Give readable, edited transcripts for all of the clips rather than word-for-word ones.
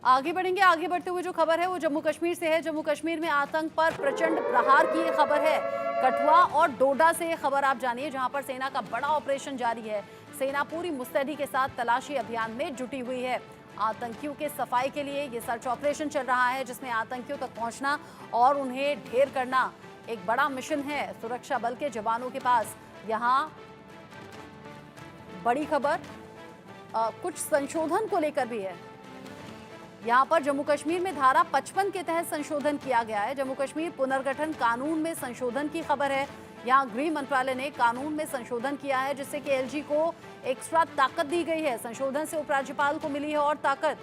आगे बढ़ेंगे। आगे बढ़ते हुए जो खबर है वो जम्मू कश्मीर से है। जम्मू कश्मीर में आतंक पर प्रचंड प्रहार की ये खबर है। कठुआ और डोडा से ये खबर आप जानिए, जहां पर सेना का बड़ा ऑपरेशन जारी है। सेना पूरी मुस्तैदी के साथ तलाशी अभियान में जुटी हुई है। आतंकियों के सफाई के लिए ये सर्च ऑपरेशन चल रहा है, जिसमें आतंकियों तक पहुंचना और उन्हें ढेर करना एक बड़ा मिशन है सुरक्षा बल के जवानों के पास। यहाँ बड़ी खबर कुछ संशोधन को लेकर भी है। यहाँ पर जम्मू कश्मीर में धारा 55 के तहत संशोधन किया गया है। जम्मू कश्मीर पुनर्गठन कानून में संशोधन की खबर है। यहाँ गृह मंत्रालय ने कानून में संशोधन किया है, जिससे कि एलजी को एक्स्ट्रा ताकत दी गई है। संशोधन से उपराज्यपाल को मिली है और ताकत।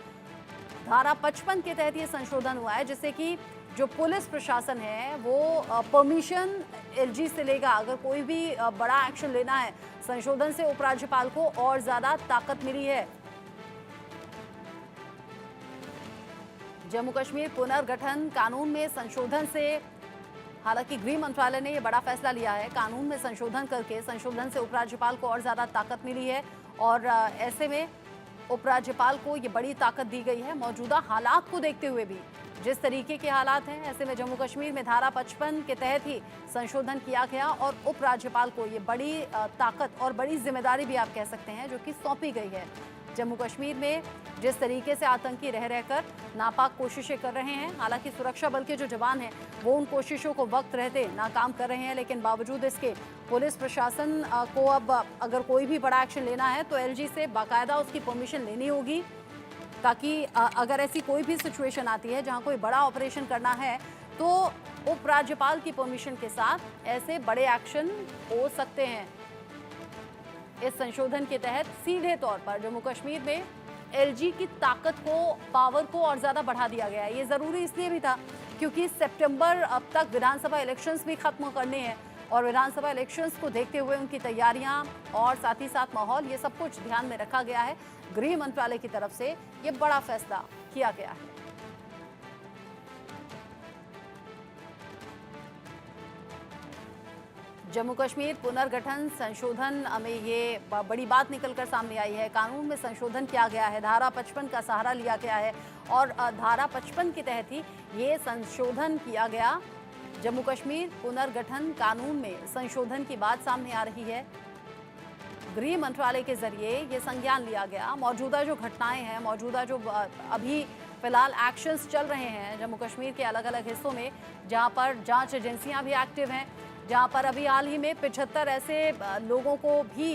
धारा 55 के तहत ये संशोधन हुआ है, जिससे कि जो पुलिस प्रशासन है वो परमिशन एलजी से लेगा। अगर कोई भी बड़ा एक्शन लेना है, संशोधन से उपराज्यपाल को और ज्यादा ताकत मिली है। जम्मू कश्मीर पुनर्गठन कानून में संशोधन से, हालांकि गृह मंत्रालय ने यह बड़ा फैसला लिया है, कानून में संशोधन करके संशोधन से उपराज्यपाल को और ज्यादा ताकत मिली है और ऐसे में उपराज्यपाल को ये बड़ी ताकत दी गई है। मौजूदा हालात को देखते हुए भी, जिस तरीके के हालात हैं, ऐसे में जम्मू कश्मीर में धारा 55 के तहत ही संशोधन किया गया और उपराज्यपाल को ये बड़ी ताकत और बड़ी जिम्मेदारी भी आप कह सकते हैं जो कि सौंपी गई है। जम्मू कश्मीर में जिस तरीके से आतंकी रह रहकर नापाक कोशिशें कर रहे हैं, हालांकि सुरक्षा बल के जो जवान हैं वो उन कोशिशों को वक्त रहते नाकाम कर रहे हैं, लेकिन बावजूद इसके पुलिस प्रशासन को अब अगर कोई भी बड़ा एक्शन लेना है तो एलजी से बाकायदा उसकी परमिशन लेनी होगी, ताकि अगर ऐसी कोई भी सिचुएशन आती है जहां कोई बड़ा ऑपरेशन करना है तो उपराज्यपाल की परमिशन के साथ ऐसे बड़े एक्शन हो सकते हैं। इस संशोधन के तहत सीधे तौर पर जम्मू कश्मीर में एलजी की ताकत को, पावर को और ज्यादा बढ़ा दिया गया है। ये जरूरी इसलिए भी था क्योंकि सितंबर अब तक विधानसभा इलेक्शंस भी खत्म करने हैं और विधानसभा इलेक्शंस को देखते हुए उनकी तैयारियां और साथ ही साथ माहौल, ये सब कुछ ध्यान में रखा गया है। गृह मंत्रालय की तरफ से ये बड़ा फैसला किया गया है। जम्मू कश्मीर पुनर्गठन संशोधन में ये बड़ी बात निकलकर सामने आई है। कानून में संशोधन किया गया है, धारा 55 का सहारा लिया गया है और धारा 55 के तहत ही ये संशोधन किया गया। जम्मू कश्मीर पुनर्गठन कानून में संशोधन की बात सामने आ रही है। गृह मंत्रालय के जरिए ये संज्ञान लिया गया। मौजूदा जो घटनाएं हैं, मौजूदा जो अभी फिलहाल एक्शंस चल रहे हैं जम्मू कश्मीर के अलग अलग हिस्सों में, जहां पर जांच एजेंसियां भी एक्टिव हैं, जहां पर अभी हाल ही में 75 ऐसे लोगों को भी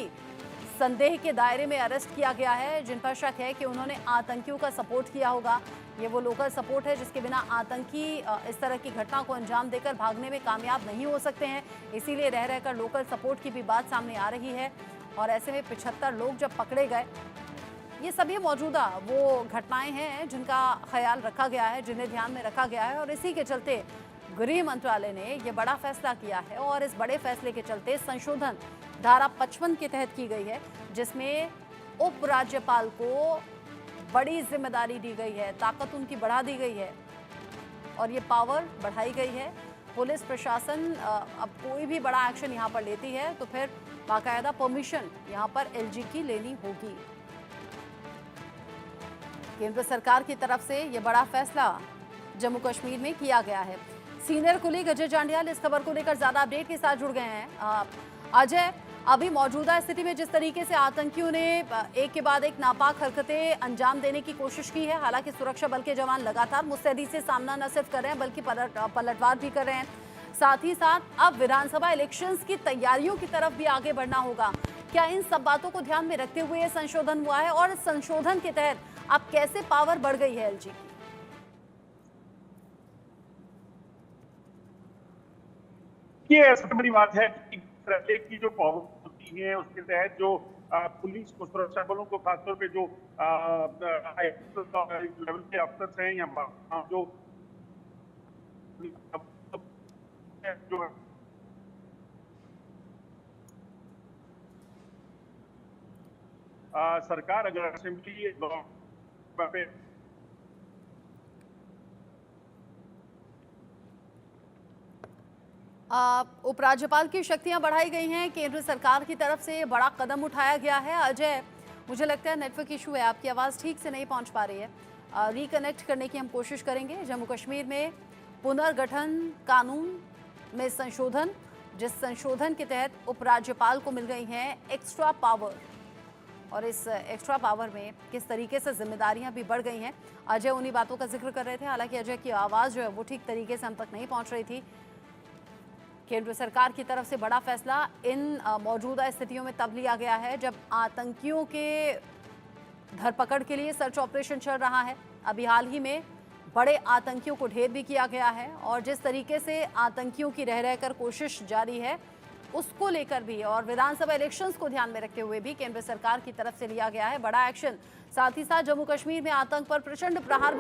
संदेह के दायरे में अरेस्ट किया गया है जिन पर शक है कि उन्होंने आतंकियों का सपोर्ट किया होगा। ये वो लोकल सपोर्ट है जिसके बिना आतंकी इस तरह की घटना को अंजाम देकर भागने में कामयाब नहीं हो सकते हैं। इसीलिए रह रहकर लोकल सपोर्ट की भी बात सामने आ रही है और ऐसे में 75 लोग जब पकड़े गए, ये सभी मौजूदा वो घटनाएं हैं जिनका ख्याल रखा गया है, जिन्हें ध्यान में रखा गया है और इसी के चलते गृह मंत्रालय ने यह बड़ा फैसला किया है और इस बड़े फैसले के चलते संशोधन धारा 55 के तहत की गई है, जिसमें उपराज्यपाल को बड़ी जिम्मेदारी दी गई है, ताकत उनकी बढ़ा दी गई है और ये पावर बढ़ाई गई है। पुलिस प्रशासन अब कोई भी बड़ा एक्शन यहाँ पर लेती है तो फिर बाकायदा परमिशन यहाँ पर एलजी की लेनी होगी। केंद्र सरकार की तरफ से ये बड़ा फैसला जम्मू कश्मीर में किया गया है। सीनियर कुलीग अजय जांडियाल इस खबर को लेकर ज्यादा अपडेट के साथ जुड़ गए हैं। अजय, अभी मौजूदा स्थिति में जिस तरीके से आतंकियों ने एक के बाद एक नापाक हरकतें अंजाम देने की कोशिश की है, हालांकि सुरक्षा बल के जवान लगातार मुस्तैदी से सामना न सिर्फ कर रहे हैं बल्कि पलटवार भी कर रहे हैं। साथ ही साथ अब विधानसभा इलेक्शंस की तैयारियों की तरफ भी आगे बढ़ना होगा। क्या इन सब बातों को ध्यान में रखते हुए संशोधन हुआ है और इस संशोधन के तहत अब कैसे पावर बढ़ गई है एलजी की? ये सबसे बड़ी बात है कि की जो पावर होती है उसके तहत जो पुलिस को, सुरक्षा बलों को, खासतौर पे जो लेवल के अफसर हैं या जो सरकार अगर असेंबली पे उपराज्यपाल की शक्तियां बढ़ाई गई हैं, केंद्र सरकार की तरफ से बड़ा कदम उठाया गया है। अजय, मुझे लगता है नेटवर्क इशू है, आपकी आवाज़ ठीक से नहीं पहुंच पा रही है। रिकनेक्ट करने की हम कोशिश करेंगे। जम्मू कश्मीर में पुनर्गठन कानून में संशोधन, जिस संशोधन के तहत उपराज्यपाल को मिल गई हैं एक्स्ट्रा पावर, और इस एक्स्ट्रा पावर में किस तरीके से जिम्मेदारियां भी बढ़ गई हैं। अजय उन्हीं बातों का जिक्र कर रहे थे। हालांकि अजय की आवाज़ जो है वो ठीक तरीके से हम तक नहीं पहुंच रही थी। केंद्र सरकार की तरफ से बड़ा फैसला इन मौजूदा स्थितियों में तब लिया गया है जब आतंकियों के धरपकड़ के लिए सर्च ऑपरेशन चल रहा है। अभी हाल ही में बड़े आतंकियों को ढेर भी किया गया है, और जिस तरीके से आतंकियों की रह रहकर कोशिश जारी है उसको लेकर भी, और विधानसभा इलेक्शंस को ध्यान में रखते हुए भी केंद्र सरकार की तरफ से लिया गया है बड़ा एक्शन। साथ ही साथ जम्मू कश्मीर में आतंक पर प्रचंड प्रहार भी